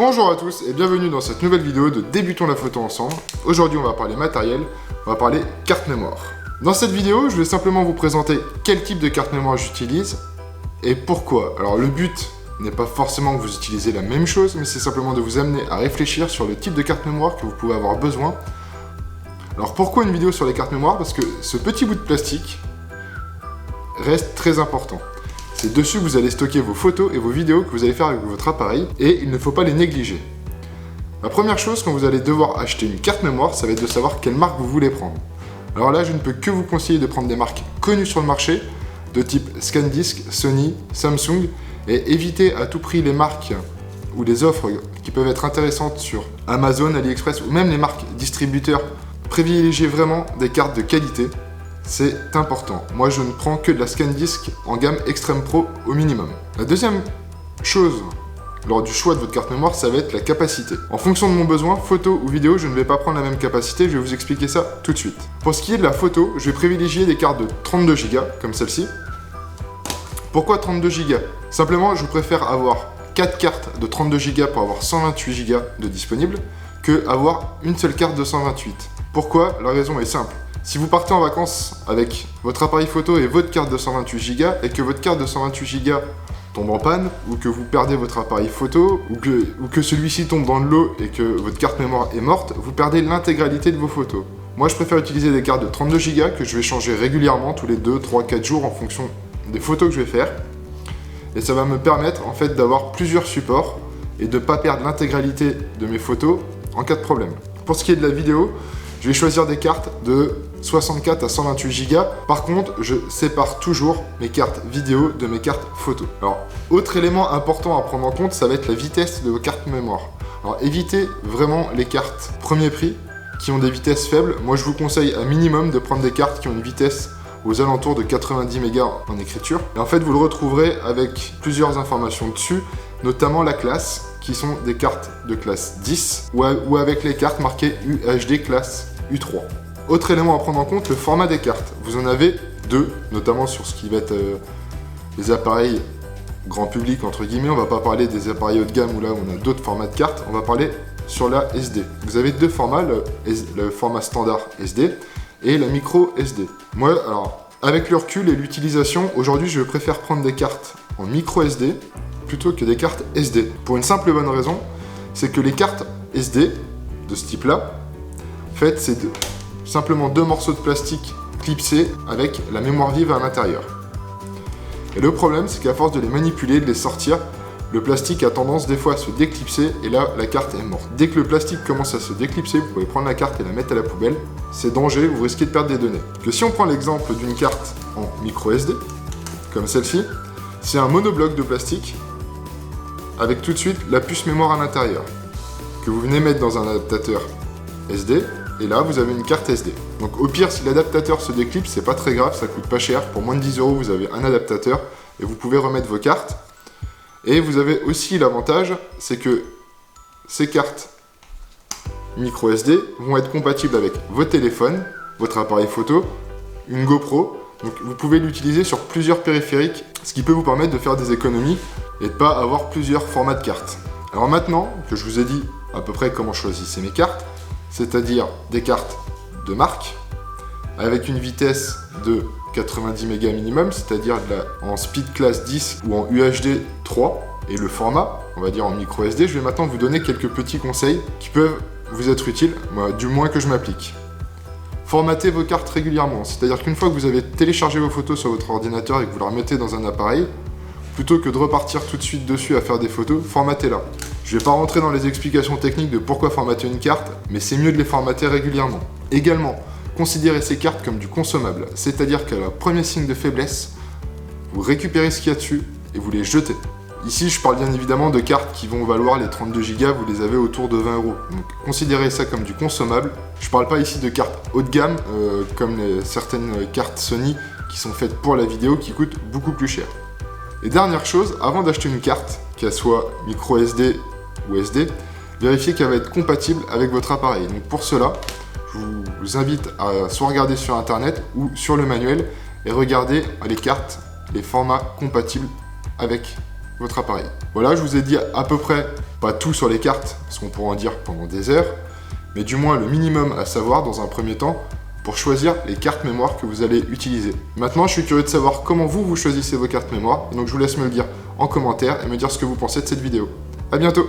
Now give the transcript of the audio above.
Bonjour à tous et bienvenue dans cette nouvelle vidéo de Débutons la photo ensemble. Aujourd'hui on va parler matériel, on va parler carte mémoire. Dans cette vidéo je vais simplement vous présenter quel type de carte mémoire j'utilise et pourquoi. Alors le but n'est pas forcément que vous utilisez la même chose, mais c'est simplement de vous amener à réfléchir sur le type de carte mémoire que vous pouvez avoir besoin. Alors pourquoi une vidéo sur les cartes mémoire? Parce que ce petit bout de plastique reste très important. C'est dessus que vous allez stocker vos photos et vos vidéos que vous allez faire avec votre appareil, et il ne faut pas les négliger. La première chose quand vous allez devoir acheter une carte mémoire, ça va être de savoir quelle marque vous voulez prendre. Alors là, je ne peux que vous conseiller de prendre des marques connues sur le marché, de type SanDisk, Sony, Samsung, et éviter à tout prix les marques ou les offres qui peuvent être intéressantes sur Amazon, AliExpress ou même les marques distributeurs. Privilégiez vraiment des cartes de qualité. C'est important. Moi, je ne prends que de la SanDisk en gamme Extreme Pro au minimum. La deuxième chose lors du choix de votre carte mémoire, ça va être la capacité. En fonction de mon besoin, photo ou vidéo, je ne vais pas prendre la même capacité, je vais vous expliquer ça tout de suite. Pour ce qui est de la photo, je vais privilégier des cartes de 32 Go, comme celle-ci. Pourquoi 32 Go? Simplement, je préfère avoir 4 cartes de 32 Go pour avoir 128 Go de disponibles, que avoir une seule carte de 128. Pourquoi? La raison est simple. Si vous partez en vacances avec votre appareil photo et votre carte de 128 Go et que votre carte de 128 Go tombe en panne ou que vous perdez votre appareil photo ou que celui-ci tombe dans l'eau et que votre carte mémoire est morte, vous perdez l'intégralité de vos photos. Moi, je préfère utiliser des cartes de 32 Go que je vais changer régulièrement tous les 2, 3, 4 jours en fonction des photos que je vais faire. Et ça va me permettre en fait d'avoir plusieurs supports et de ne pas perdre l'intégralité de mes photos en cas de problème. Pour ce qui est de la vidéo, je vais choisir des cartes de 64 à 128 Go. Par contre, je sépare toujours mes cartes vidéo de mes cartes photo. Alors, autre élément important à prendre en compte, ça va être la vitesse de vos cartes mémoire. Alors, évitez vraiment les cartes premier prix qui ont des vitesses faibles. Moi, je vous conseille à minimum de prendre des cartes qui ont une vitesse aux alentours de 90 mégas en écriture. Et en fait, vous le retrouverez avec plusieurs informations dessus, notamment la classe, qui sont des cartes de classe 10, ou avec les cartes marquées UHD classe U3. Autre élément à prendre en compte, le format des cartes. Vous en avez deux, notamment sur ce qui va être les appareils grand public, entre guillemets. On va pas parler des appareils haut de gamme où là on a d'autres formats de cartes, on va parler sur la SD. Vous avez deux formats, le format standard SD et la micro SD. Moi, alors, avec le recul et l'utilisation, aujourd'hui je préfère prendre des cartes en micro SD plutôt que des cartes SD. Pour une simple et bonne raison, c'est que les cartes SD de ce type-là, en fait, c'est simplement deux morceaux de plastique clipsés avec la mémoire vive à l'intérieur. Et le problème, c'est qu'à force de les manipuler, de les sortir, le plastique a tendance des fois à se déclipser et là, la carte est morte. Dès que le plastique commence à se déclipser, vous pouvez prendre la carte et la mettre à la poubelle. C'est danger, vous risquez de perdre des données. Que si on prend l'exemple d'une carte en micro SD, comme celle-ci, c'est un monobloc de plastique avec tout de suite la puce mémoire à l'intérieur que vous venez mettre dans un adaptateur SD. Et là, vous avez une carte SD. Donc au pire, si l'adaptateur se déclipse, c'est pas très grave, ça coûte pas cher. Pour moins de 10 €, vous avez un adaptateur et vous pouvez remettre vos cartes. Et vous avez aussi l'avantage, c'est que ces cartes micro SD vont être compatibles avec vos téléphones, votre appareil photo, une GoPro. Donc vous pouvez l'utiliser sur plusieurs périphériques, ce qui peut vous permettre de faire des économies et de pas avoir plusieurs formats de cartes. Alors maintenant que je vous ai dit à peu près comment choisir mes cartes, c'est-à-dire des cartes de marque, avec une vitesse de 90 mégas minimum, c'est-à-dire en speed class 10 ou en UHD 3, et le format, on va dire en micro SD, je vais maintenant vous donner quelques petits conseils qui peuvent vous être utiles, moi, du moins que je m'applique. Formatez vos cartes régulièrement, c'est-à-dire qu'une fois que vous avez téléchargé vos photos sur votre ordinateur et que vous la remettez dans un appareil, plutôt que de repartir tout de suite dessus à faire des photos, formatez-la. Je ne vais pas rentrer dans les explications techniques de pourquoi formater une carte, mais c'est mieux de les formater régulièrement. Également, considérez ces cartes comme du consommable, c'est-à-dire qu'à la premier signe de faiblesse, vous récupérez ce qu'il y a dessus et vous les jetez. Ici, je parle bien évidemment de cartes qui vont valoir les 32 Go, vous les avez autour de 20 €. Donc considérez ça comme du consommable. Je ne parle pas ici de cartes haut de gamme, comme certaines cartes Sony qui sont faites pour la vidéo, qui coûtent beaucoup plus cher. Et dernière chose, avant d'acheter une carte, qu'elle soit micro SD ou SD, vérifiez qu'elle va être compatible avec votre appareil. Donc pour cela, je vous invite à soit regarder sur internet ou sur le manuel et regarder les cartes, les formats compatibles avec votre appareil. Voilà, je vous ai dit à peu près pas tout sur les cartes, parce qu'on pourra en dire pendant des heures, mais du moins le minimum à savoir dans un premier temps pour choisir les cartes mémoire que vous allez utiliser. Maintenant, je suis curieux de savoir comment vous choisissez vos cartes mémoire, et donc je vous laisse me le dire en commentaire et me dire ce que vous pensez de cette vidéo. A bientôt!